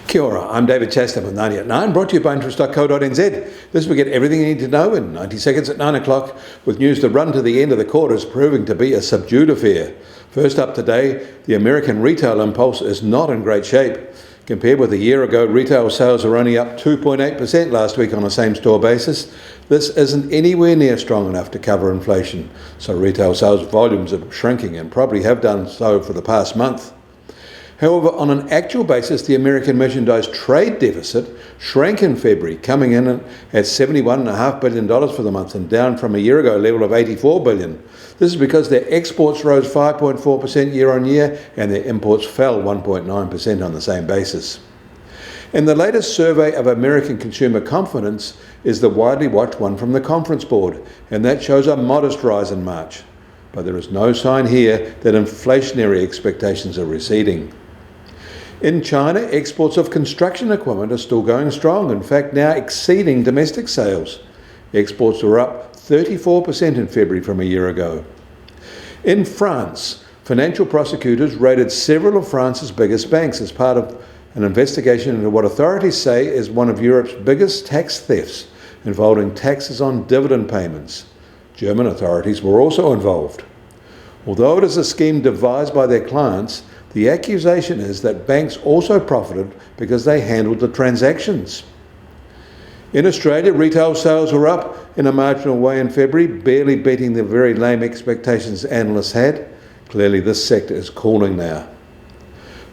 Kia ora, I'm David Chaston with 90 at 9, brought to you by interest.co.nz. This will get everything you need to know in 90 seconds at 9 o'clock, with news to run to the end of the quarter is proving to be a subdued affair. First up today, the American retail impulse is not in great shape. Compared with a year ago, retail sales are only up 2.8% last week on a same-store basis. This isn't anywhere near strong enough to cover inflation, so retail sales volumes are shrinking and probably have done so for the past month. However, on an actual basis, the American merchandise trade deficit shrank in February, coming in at $71.5 billion for the month and down from a year ago level of $84 billion. This is because their exports rose 5.4% year on year and their imports fell 1.9% on the same basis. And the latest survey of American consumer confidence is the widely watched one from the Conference Board, and that shows a modest rise in March. But there is no sign here that inflationary expectations are receding. In China, exports of construction equipment are still going strong, in fact now exceeding domestic sales. Exports were up 34% in February from a year ago. In France, financial prosecutors raided several of France's biggest banks as part of an investigation into what authorities say is one of Europe's biggest tax thefts, involving taxes on dividend payments. German authorities were also involved. Although it is a scheme devised by their clients, the accusation is that banks also profited because they handled the transactions. In Australia, retail sales were up in a marginal way in February, barely beating the very lame expectations analysts had. Clearly, this sector is cooling now.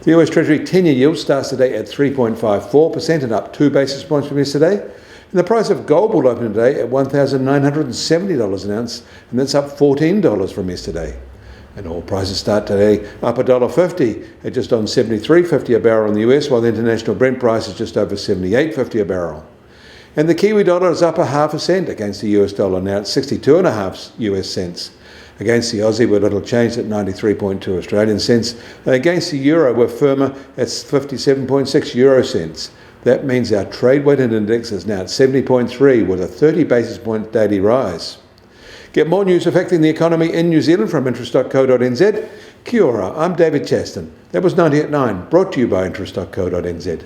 The US Treasury 10-year yield starts today at 3.54% and up 2 basis points from yesterday. And the price of gold will open today at $1,970 an ounce, and that's up $14 from yesterday. And oil prices start today up $1.50 at just on $73.50 a barrel in the US, while the international Brent price is just over $78.50 a barrel. And the Kiwi dollar is up 0.5 cent against the US dollar, now at 62.5 US cents. Against the Aussie, we're little changed at 93.2 Australian cents. And against the euro, we're firmer at 57.6 euro cents. That means our trade-weighted index is now at 70.3 with a 30 basis point daily rise. Get more news affecting the economy in New Zealand from interest.co.nz. Kia ora, I'm David Chaston. That was 90 at 9, brought to you by interest.co.nz.